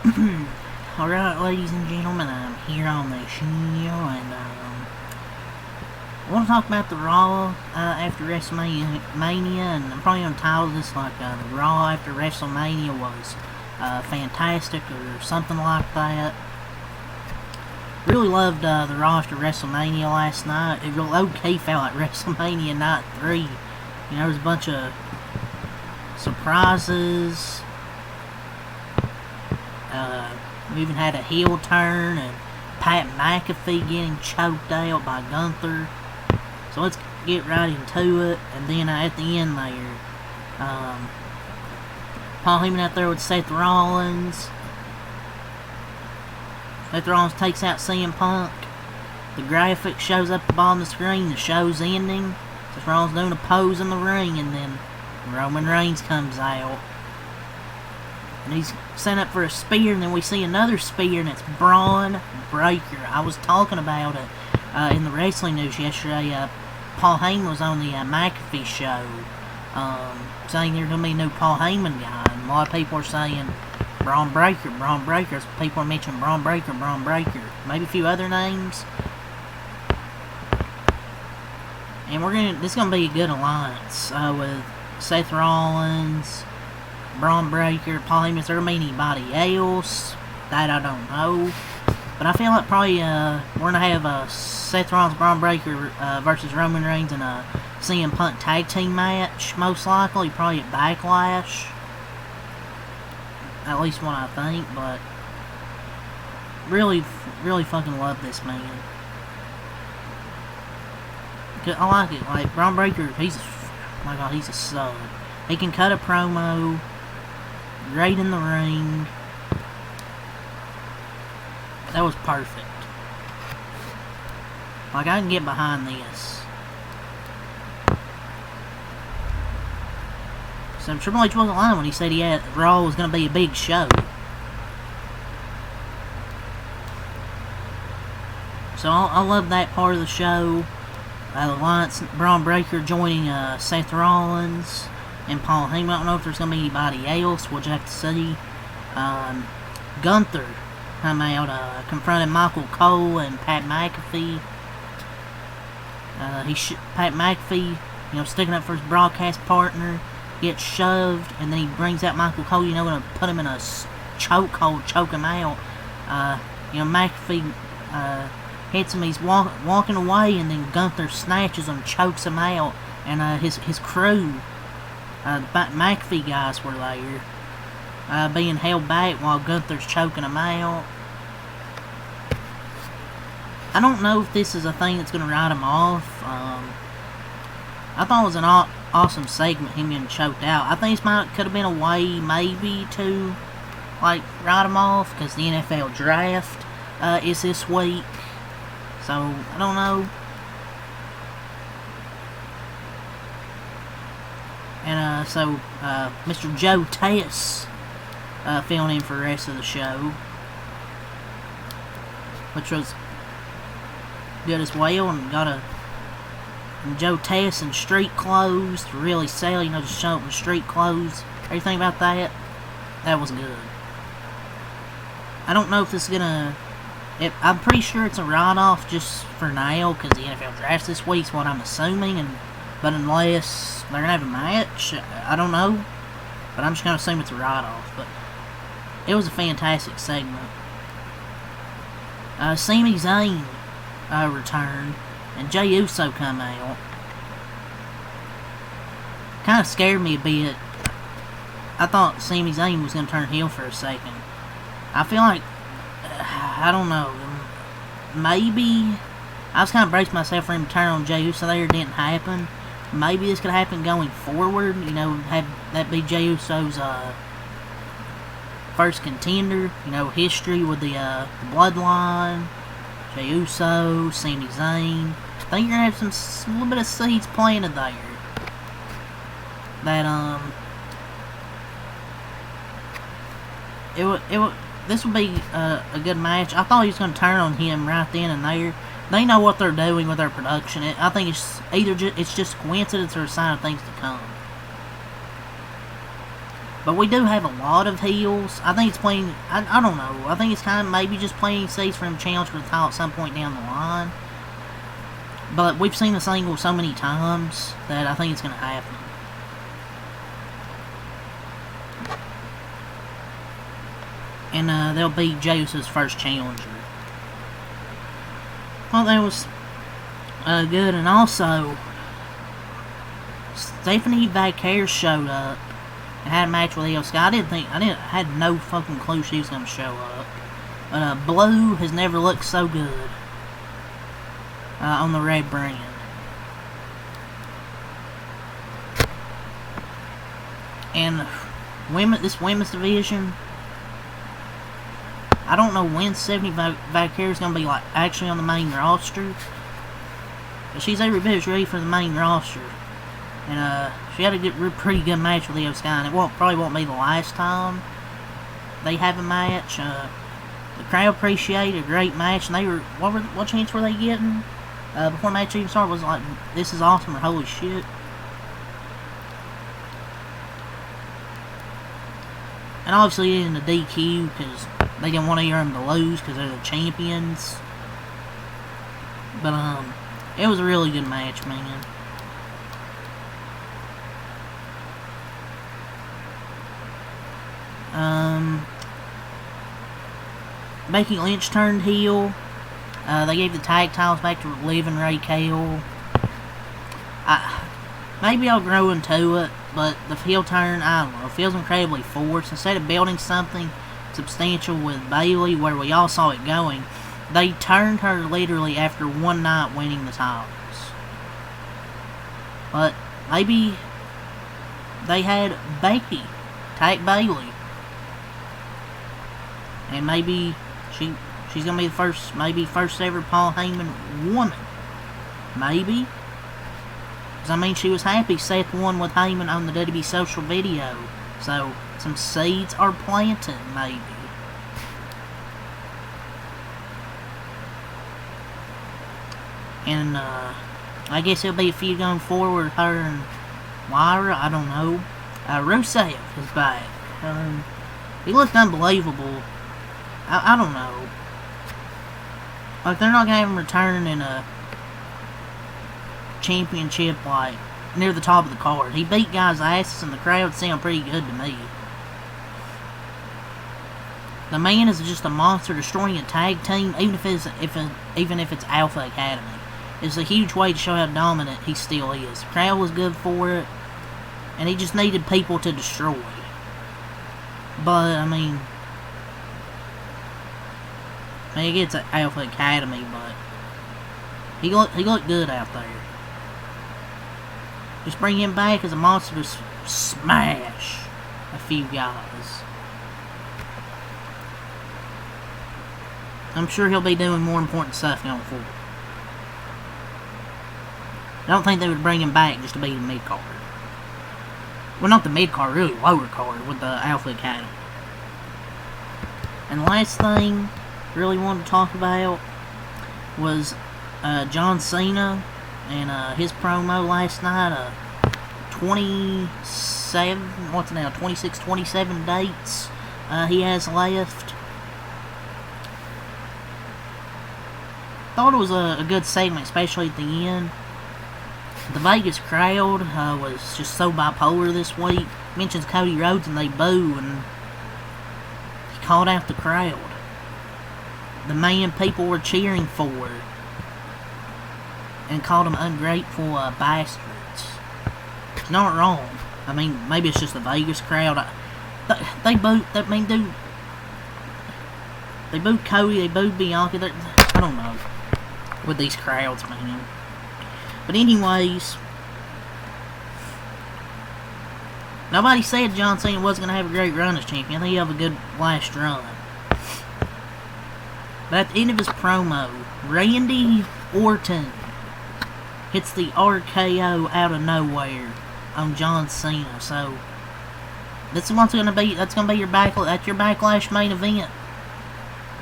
Alright, ladies and gentlemen, I'm here on the show, and I want to talk about the Raw after WrestleMania, and I'm probably going to title this like the Raw after WrestleMania was fantastic or something like that. Really loved the Raw after WrestleMania last night. It low-key felt like WrestleMania Night 3. You know, there was a bunch of surprises. We even had a heel turn, and Pat McAfee getting choked out by Gunther. So let's get right into it. And then at the end there, Paul Heyman out there with Seth Rollins. Seth Rollins takes out CM Punk. The graphic shows up on the screen. The show's ending. Seth Rollins doing a pose in the ring, and then Roman Reigns comes out. And he's set up for a spear, and then we see another spear, and it's Braun Breaker. I was talking about it in the wrestling news yesterday. Paul Heyman was on the McAfee show, saying there's going to be a new Paul Heyman guy, and a lot of people are saying Braun Breaker, Braun Breaker. People are mentioning Braun Breaker, Braun Breaker. Maybe a few other names. And this is going to be a good alliance with Seth Rollins, Braun Breaker, Paul Heyman. Is there going to be anybody else? That I don't know. But I feel like probably we're going to have Seth Rollins, Braun Breaker versus Roman Reigns in a CM Punk tag team match, most likely. Probably at Backlash. At least what I think, but really fucking love this man. I like it. Like, Braun Breaker, oh my god, he's a stud. He can cut a promo. Great in the ring. That was perfect. Like, I can get behind this. So Triple H wasn't lying when he said Raw was going to be a big show. So I love that part of the show. The Alliance, Braun Breaker joining Seth Rollins and Paul Heyman. I don't know if there's going to be anybody else. We'll just have to see. Gunther come out, confronted Michael Cole and Pat McAfee. Pat McAfee, sticking up for his broadcast partner, gets shoved, and then he brings out Michael Cole, going to put him in a chokehold, choke him out. McAfee hits him, he's walking away, and then Gunther snatches him, chokes him out, and his crew, the McAfee guys were there, being held back while Gunther's choking him out. I don't know if this is a thing that's going to write him off. I thought it was an awesome segment, him getting choked out. I think this could have been a way, maybe, to, write him off, because the NFL draft is this week. So, I don't know. And, Mr. Joe Tess filling in for the rest of the show, which was good as well, and Joe Tess in street clothes to really sell, just show up in street clothes. Everything about that was good. I don't know if this is gonna. I'm pretty sure it's a write-off just for now, because the NFL draft's this week's what I'm assuming, but unless they're gonna have a match, I don't know. But I'm just gonna assume it's a write-off. But it was a fantastic segment. Sami Zayn returned, and Jey Uso come out. Kind of scared me a bit. I thought Sami Zayn was going to turn heel for a second. I feel like, I don't know, maybe, I was kind of bracing myself for him to turn on Jey Uso there. It didn't happen. Maybe this could happen going forward, have that be Jey Uso's first contender, history with the Bloodline, Jey Uso, Sami Zayn. I think you're going to have a little bit of seeds planted there. That, this would be a good match. I thought he was going to turn on him right then and there. They know what they're doing with their production. I think it's either it's just coincidence or a sign of things to come. But we do have a lot of heels. I think it's playing, I don't know. I think it's kind of maybe just playing safe for him to challenge for the title at some point down the line. But we've seen this angle so many times that I think it's going to happen. And they'll be Jeyuso's first challenger. Well, that was good. And also, Stephanie Vaquer showed up and had a match with Io Sky. I had no fucking clue she was going to show up. But Blue has never looked so good on the red brand. And this women's division, I don't know when Stephanie Vaquer is going to be like actually on the main roster, but she's every bit as ready for the main roster. And she had a pretty good match with Io Sky, and it probably won't be the last time they have a match. The crowd appreciated a great match, and they were what chance were they getting before the match even started? Was it like, this is awesome or holy shit? And obviously in the DQ because they didn't want either of them to lose because they're the champions. But it was a really good match, man. Becky Lynch turned heel. They gave the tag titles back to Liv and Raquel. Maybe I'll grow into it, but the heel turn, I don't know, feels incredibly forced. Instead of building something substantial with Bayley, where we all saw it going, they turned her literally after one night winning the titles. But maybe they had Becky tag Bayley, and maybe she's gonna be the first ever Paul Heyman woman. Maybe. Because, I mean, she was happy Seth won with Heyman on the WWE social video. So, some seeds are planted, maybe. And, I guess it'll be a feud going forward, her and Lyra, I don't know. Rusev is back. He looked unbelievable. I don't know. Like, they're not going to have him return in a championship, like, near the top of the card. He beat guys' asses and the crowd sound pretty good to me. The man is just a monster destroying a tag team, even if it's Alpha Academy. It's a huge way to show how dominant he still is. The crowd was good for it, and he just needed people to destroy. But, I mean, I get it's Alpha Academy, but he looked good out there. Just bring him back as a monster to smash a few guys. I'm sure he'll be doing more important stuff going forward. I don't think they would bring him back just to be the mid-card. Well, not the mid-card, really lower card with the Alpha Academy. And the last thing I really wanted to talk about was John Cena and his promo last night. 26, 27 dates he has left. Thought it was a good segment, especially at the end. The Vegas crowd was just so bipolar this week. Mentions Cody Rhodes and they boo, and he called out the crowd. The man people were cheering for, and called them ungrateful bastards. It's not wrong. I mean, maybe it's just the Vegas crowd. They booed. I mean, dude. They booed Cody. They booed Bianca. I don't know with these crowds, man. But anyways, nobody said John Cena wasn't going to have a great run as champion. I think he'll have a good last run. But at the end of his promo, Randy Orton hits the RKO out of nowhere on John Cena. So that's what's going to be. That's going to be your Backlash main event.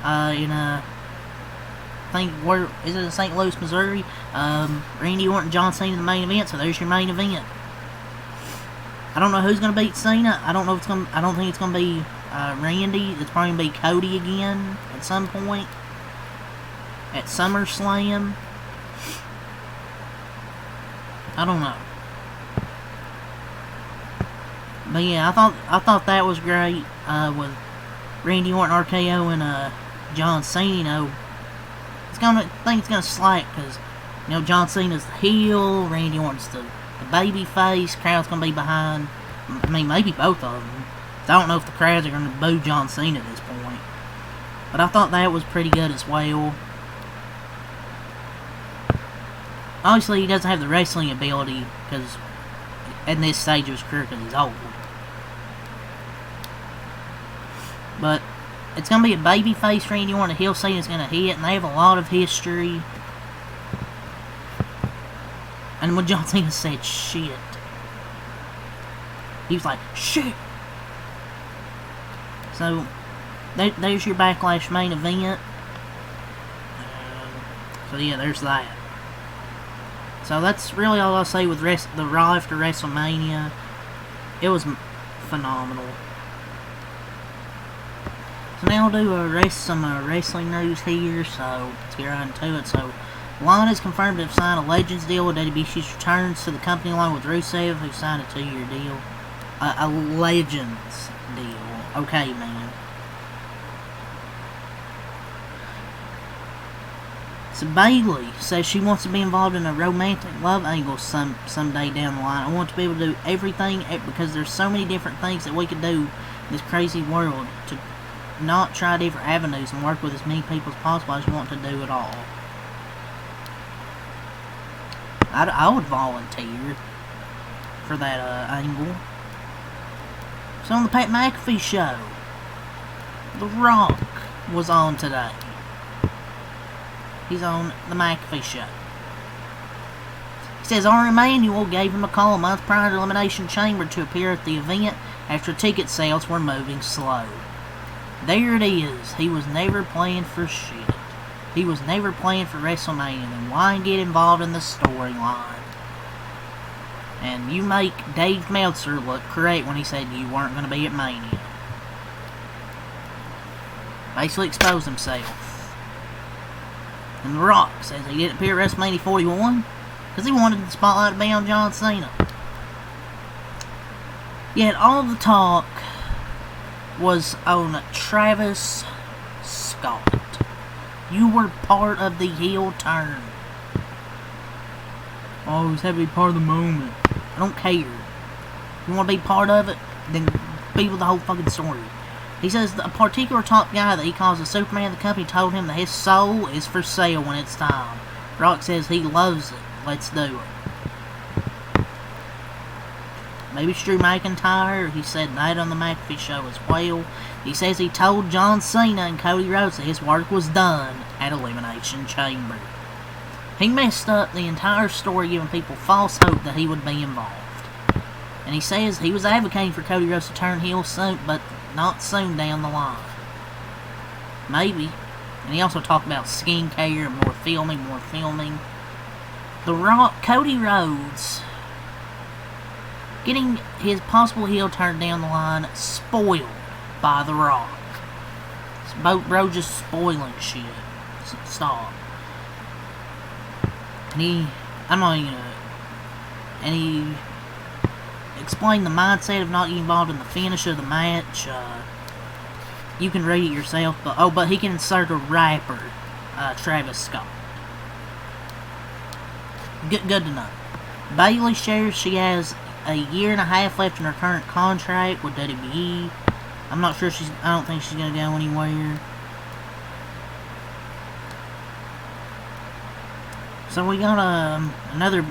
I think where is it, in St. Louis, Missouri? Randy Orton, John Cena in the main event. So there's your main event. I don't know who's gonna beat Cena. I don't know if it's gonna. I don't think it's gonna be Randy. It's probably gonna be Cody again at some point at SummerSlam. I don't know. But yeah, I thought that was great with Randy Orton, RKO, and John Cena. You know, I think it's gonna slack because John Cena's the heel, Randy Orton's the baby face. Crowd's gonna be behind. I mean, maybe both of them. I don't know if the crowds are gonna boo John Cena at this point. But I thought that was pretty good as well. Obviously, he doesn't have the wrestling ability because at this stage of his career because he's old. But it's going to be a babyface Randy Orton. The heel Cena's going to hit, and they have a lot of history. And when John Cena said shit, he was like, shit. So, there's your Backlash main event. So yeah, there's that. So that's really all I'll say with the Raw after WrestleMania. It was phenomenal. So now I'll do some wrestling news here, so let's get right into it. So, Lana's confirmed to have signed a Legends deal with WWE. She returns to the company along with Rusev, who signed a 2-year deal. A Legends deal. Okay, man. So Bayley says she wants to be involved in a romantic love angle someday down the line. I want to be able to do everything because there's so many different things that we could do in this crazy world to not try different avenues and work with as many people as possible. I just want to do it all. I would volunteer for that angle. So on the Pat McAfee show, The Rock was on today. He's on the McAfee show. He says Ari Emanuel gave him a call a month prior to Elimination Chamber to appear at the event after ticket sales were moving slow. There it is. He was never playing for shit. He was never playing for WrestleMania. Then why get involved in the storyline? And you make Dave Meltzer look correct when he said you weren't going to be at Mania. Basically exposed himself. And The Rock says he didn't appear at WrestleMania 41 because he wanted the spotlight to be on John Cena. Yet all the talk was on Travis Scott. You were part of the heel turn. Always have to be part of the moment. I don't care. You want to be part of it? Then be with the whole fucking story. He says a particular top guy that he calls the Superman of the company told him that his soul is for sale when it's time. Rock says he loves it. Let's do it. Maybe it's Drew McIntyre. He said that on the McAfee show as well. He says he told John Cena and Cody Rhodes that his work was done at Elimination Chamber. He messed up the entire story, giving people false hope that he would be involved. And he says he was advocating for Cody Rhodes to turn heel soon, but not soon down the line. Maybe. And he also talked about skincare and more filming. The Rock, Cody Rhodes, getting his possible heel turn down the line spoiled by The Rock. Bro just spoiling shit. Stop. And he explained the mindset of not getting involved in the finish of the match. You can read it yourself, but he can insert a rapper, Travis Scott. Good to know. Bayley shares she has a 1.5 years left in her current contract with WWE. I'm not sure I don't think she's gonna go anywhere. So we got another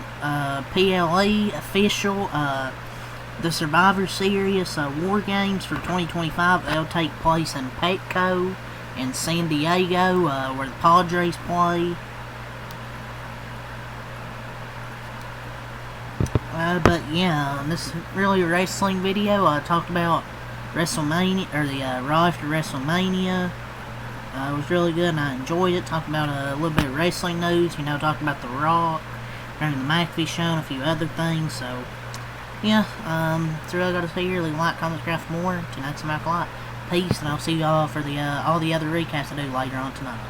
PLE official, the Survivor Series War Games for 2025. They'll take place in Petco in San Diego, where the Padres play. But yeah, this is really a wrestling video. I talked about WrestleMania, or the Raw after WrestleMania. It was really good and I enjoyed it. Talked about a little bit of wrestling news, talked about The Rock, during the McAfee show and a few other things. So yeah, that's really got to see here. Leave a like, comment, subscribe for more. Tonight's about a lot. Peace, and I'll see y'all for the all the other recaps I do later on tonight.